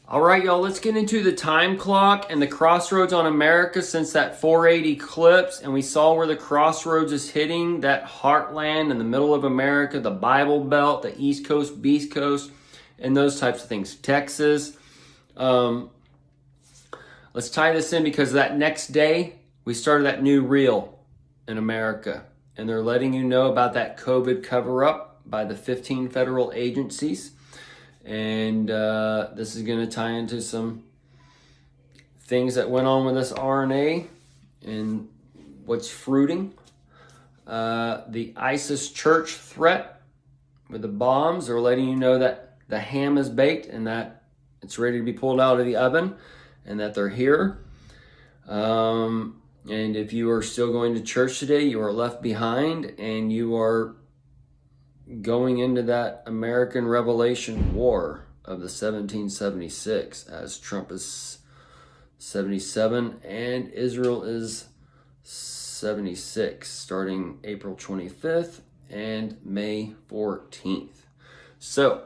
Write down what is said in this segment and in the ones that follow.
All right, y'all, let's get into the time clock and the crossroads on America since that 4/8 eclipse. And we saw where the crossroads is hitting, that heartland in the middle of America, the Bible Belt, the East Coast, Beast Coast, and those types of things. Texas. Let's tie this in because that next day, we started that new reel in America. And they're letting you know about that COVID cover-up by the 15 federal agencies. And this is going to tie into some things that went on with this RNA and what's fruiting. The ISIS church threat with the bombs are letting you know that the ham is baked and that it's ready to be pulled out of the oven and that they're here. And if you are still going to church today, you are left behind and you are going into that American Revelation War of the 1776, as Trump is 77 and Israel is 76, starting April 25th and May 14th. So,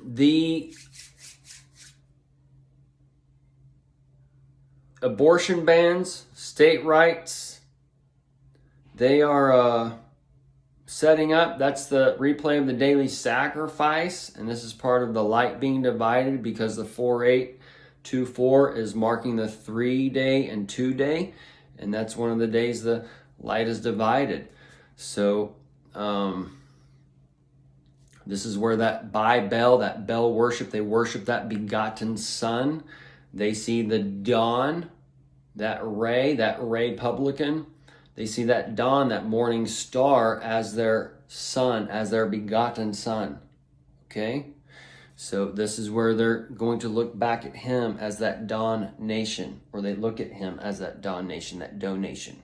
the abortion bans, state rights, they are setting up. That's the replay of the daily sacrifice. And this is part of the light being divided because the 4/8/24 is marking the 3-day and 2-day. And that's one of the days the light is divided. So this is where that bell worship, they worship that begotten son. They see the dawn, that ray publican. They see that dawn, that morning star as their son, as their begotten son. Okay? So this is where they're going to look back at him as that dawn nation, or they look at him as that dawn nation, that dough nation.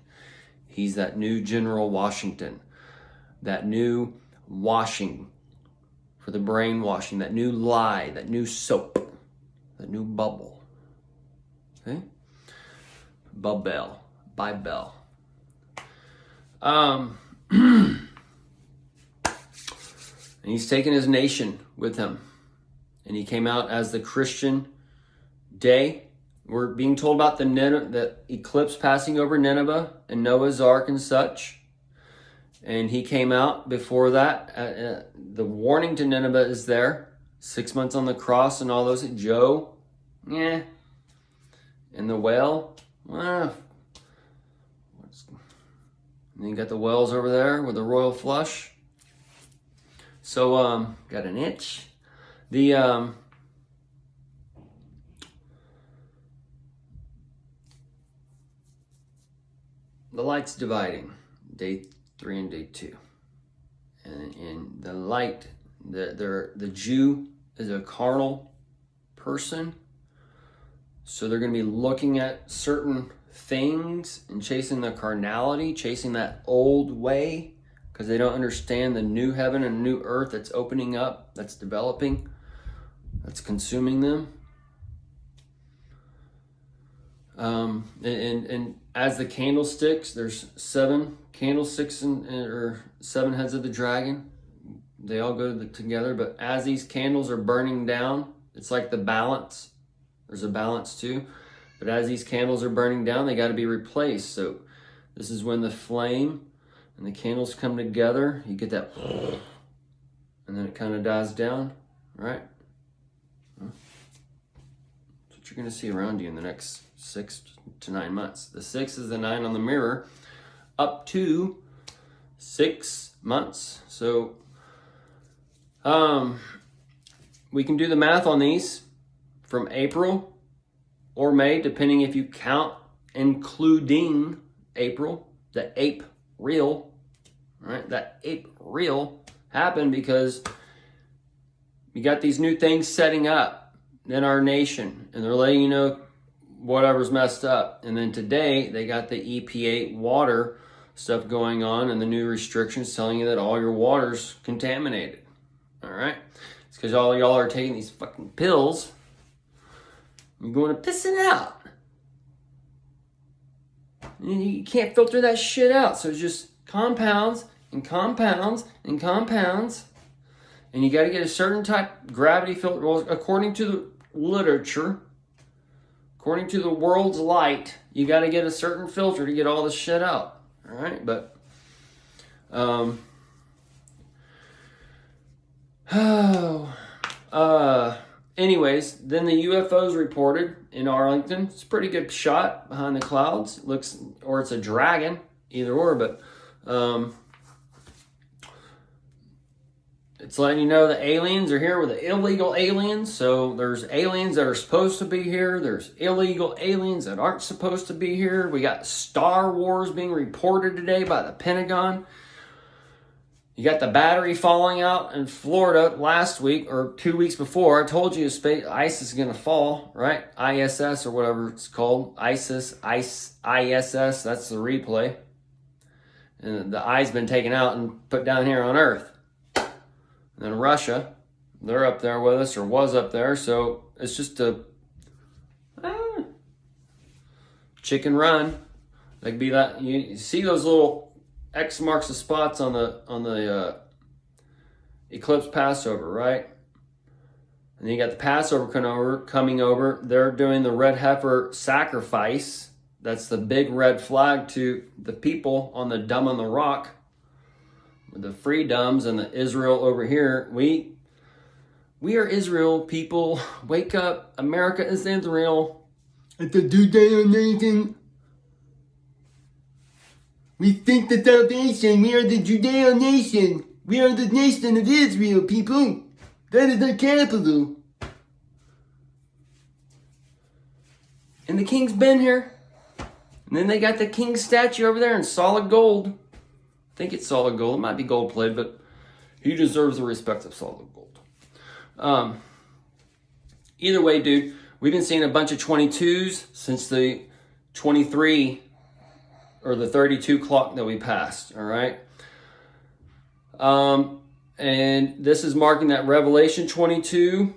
He's that new General Washington, that new washing for the brainwashing, that new lie, that new soap, that new bubble. Okay? Bible. And he's taken his nation with him. And he came out as the Christian day. We're being told about the eclipse passing over Nineveh and Noah's Ark and such. And he came out before that. The warning to Nineveh is there. 6 months on the cross and all those. Joe, and the whale, And then you got the wells over there with the royal flush. So, got an itch. The light's dividing, day 3 and day 2. And the light, the Jew is a carnal person. So they're going to be looking at certain things and chasing the carnality, chasing that old way, because they don't understand the new heaven and new earth that's opening up, that's developing, that's consuming them. And as the candlesticks, there's 7 candlesticks or 7 heads of the dragon. They all go together, but as these candles are burning down, it's like the balance. There's a balance too. But as these candles are burning down, they got to be replaced. So this is when the flame and the candles come together. You get that, and then it kind of dies down, right? That's what you're going to see around you in the next 6 to 9 months. The 6 is the 9 on the mirror, up to 6 months. So we can do the math on these from April or May, depending if you count, including April, the ape reel, right? That ape reel happened because we got these new things setting up in our nation, and they're letting you know whatever's messed up. And then today, they got the EPA water stuff going on, and the new restrictions telling you that all your water's contaminated, all right? It's because all y'all are taking these fucking pills. You're going to piss it out. And you can't filter that shit out. So it's just compounds and compounds and compounds. And you got to get a certain type gravity filter. Well, according to the literature, according to the world's light, you got to get a certain filter to get all this shit out. All right, but anyways, then the UFOs reported in Arlington. It's a pretty good shot behind the clouds. Looks, or it's a dragon, either or, but it's letting you know the aliens are here with the illegal aliens. So there's aliens that are supposed to be here. There's illegal aliens that aren't supposed to be here. We got Star Wars being reported today by the Pentagon. You got the battery falling out in Florida last week or 2 weeks before. I told you ISIS is going to fall, right? ISS or whatever it's called. ISIS, that's the replay. And the I's been taken out and put down here on Earth. And then Russia, they're up there with us, or was up there. So it's just a chicken run. Like, be that, you see those little X marks the spots on the eclipse Passover, right? And then you got the Passover coming over. They're doing the red heifer sacrifice. That's the big red flag to the people on the Dome on the Rock. The freedoms and the Israel over here. We are Israel, people. Wake up. America is Israel. At the Judeo-nation. We think the salvation. We are the Judeo-nation. We are the nation of Israel, people. That is our capital. And the king's been here. And then they got the king's statue over there in solid gold. I think it's solid gold. It might be gold plated, but he deserves the respect of solid gold. Either way, dude, we've been seeing a bunch of 22s since the 23 or the 32 clock that we passed. All right. And this is marking that Revelation 22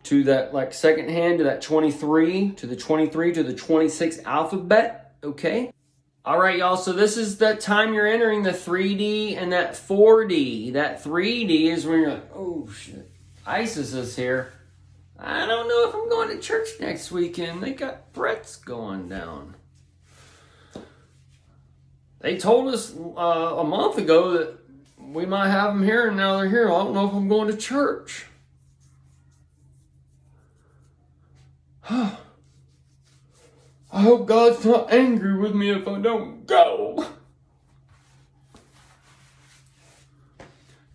to that like second hand to that 23 to the 23 to the 26 alphabet. Okay. All right, y'all, so this is the time you're entering the 3D and that 4D. That 3D is when you're like, oh, shit, ISIS is here. I don't know if I'm going to church next weekend. They got threats going down. They told us a month ago that we might have them here, and now they're here. I don't know if I'm going to church. I hope God's not angry with me if I don't go.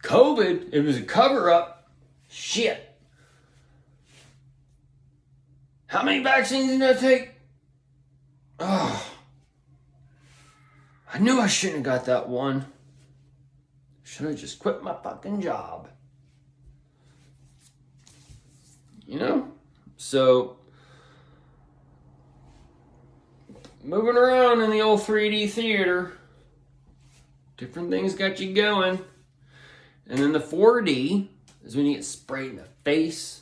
COVID, it was a cover-up. Shit. How many vaccines did I take? Oh. I knew I shouldn't have got that one. Should have just quit my fucking job. You know? So, moving around in the old 3D theater. Different things got you going. And then the 4D is when you get sprayed in the face.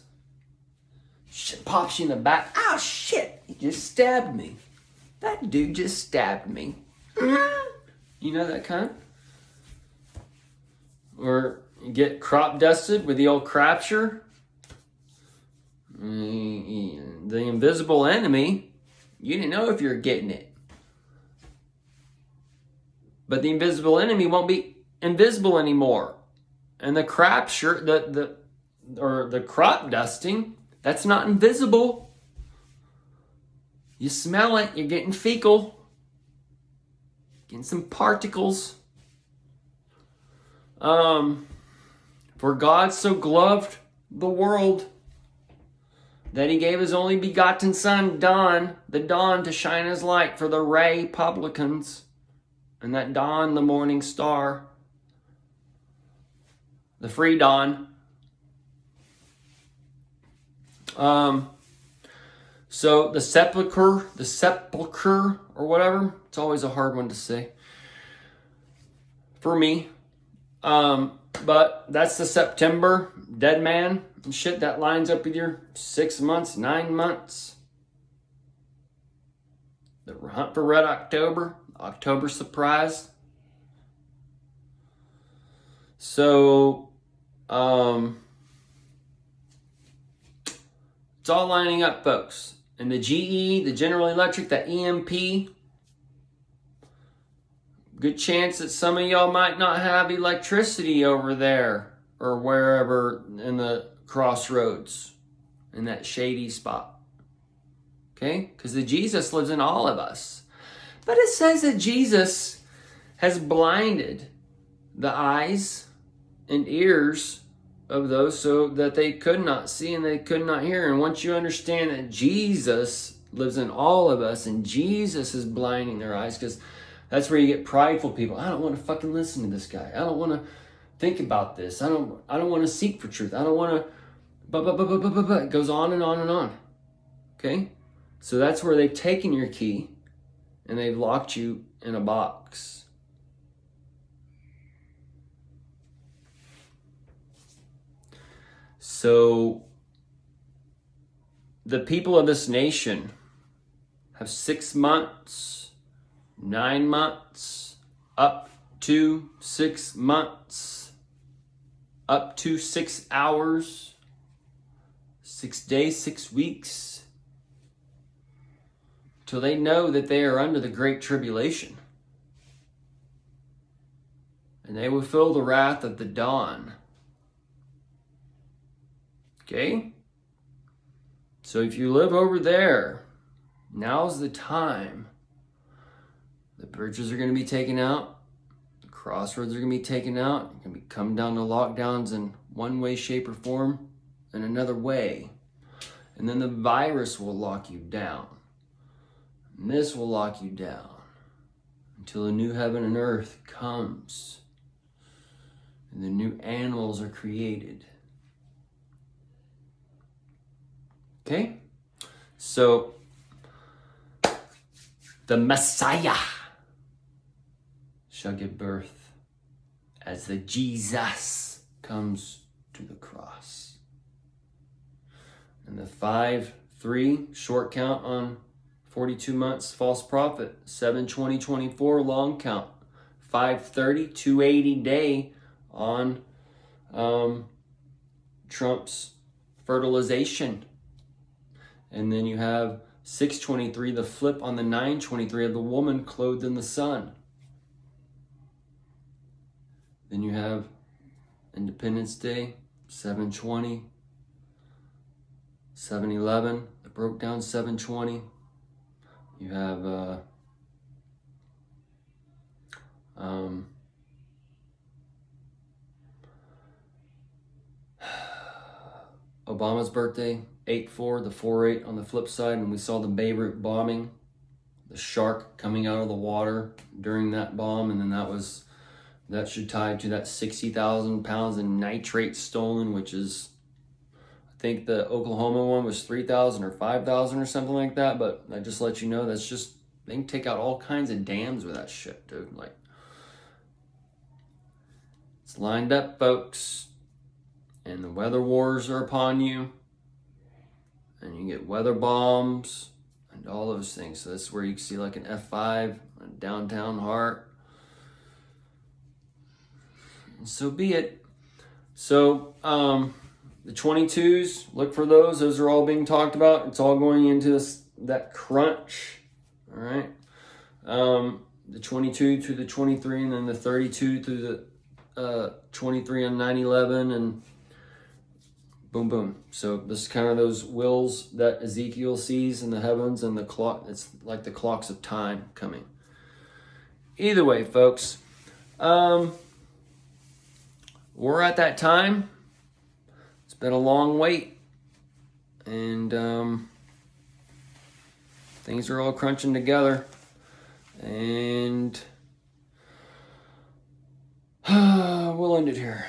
Shit pops you in the back. Oh shit, he just stabbed me. That dude just stabbed me. You know that kind? Or you get crop dusted with the old crapture. The invisible enemy. You didn't know if you were getting it. But the invisible enemy won't be invisible anymore. And the crapture, the crop dusting, that's not invisible. You smell it, you're getting fecal. Getting some particles. For God so loved the world that he gave his only begotten son, the dawn, to shine his light for the ray publicans. And that dawn, the morning star. The free dawn. So the sepulcher, or whatever, it's always a hard one to say for me. But that's the September dead man and shit that lines up with your 6 months, 9 months. The hunt for Red October surprise. So It's all lining up, folks. And the GE, the General Electric, the EMP, good chance that some of y'all might not have electricity over there or wherever in the crossroads, in that shady spot. Okay? Because the Jesus lives in all of us. But it says that Jesus has blinded the eyes and ears of those so that they could not see and they could not hear. And once you understand that Jesus lives in all of us and Jesus is blinding their eyes, because that's where you get prideful people. I don't want to fucking listen to this guy. I don't want to think about this. I don't want to seek for truth. I don't want to It goes on and on and on. Okay? So that's where they've taken your key and they've locked you in a box. So the people of this nation have 6 months, 9 months, up to 6 months, up to 6 hours, 6 days, 6 weeks, till they know that they are under the great tribulation. And they will feel the wrath of the dawn. Okay? So if you live over there, now's the time. The bridges are going to be taken out. The crossroads are going to be taken out. You're going to be come down to lockdowns in one way, shape, or form, and another way. And then the virus will lock you down. And this will lock you down until a new heaven and earth comes. And the new animals are created. Okay? So, the Messiah shall give birth as the Jesus comes to the cross. And the 5-3 short count on 42 months, false prophet. 7-20-24 long count. 5-30, 280 day on Trump's fertilization. And then you have 6-23, the flip on the 9-23 of the woman clothed in the sun. Then you have Independence Day, 7-20, 7-11, it broke down 7-20. You have Obama's birthday, 8-4, the 4-8 on the flip side, and we saw the Beirut bombing, the shark coming out of the water during that bomb, and then that should tie to that 60,000 pounds of nitrate stolen, which is, I think the Oklahoma one was 3,000 or 5,000 or something like that, but I just let you know that's just, they can take out all kinds of dams with that shit, dude. Like, it's lined up, folks. And the weather wars are upon you. And you get weather bombs and all those things. So that's where you can see like an F5, a downtown heart. And so be it. So the 22s, look for those. Those are all being talked about. It's all going into that crunch. All right. The 22 through the 23, and then the 32 through the 23 on 9/11, and boom, boom. So this is kind of those wills that Ezekiel sees in the heavens, and the clock. It's like the clocks of time coming. Either way, folks, we're at that time. It's been a long wait, and things are all crunching together, and we'll end it here.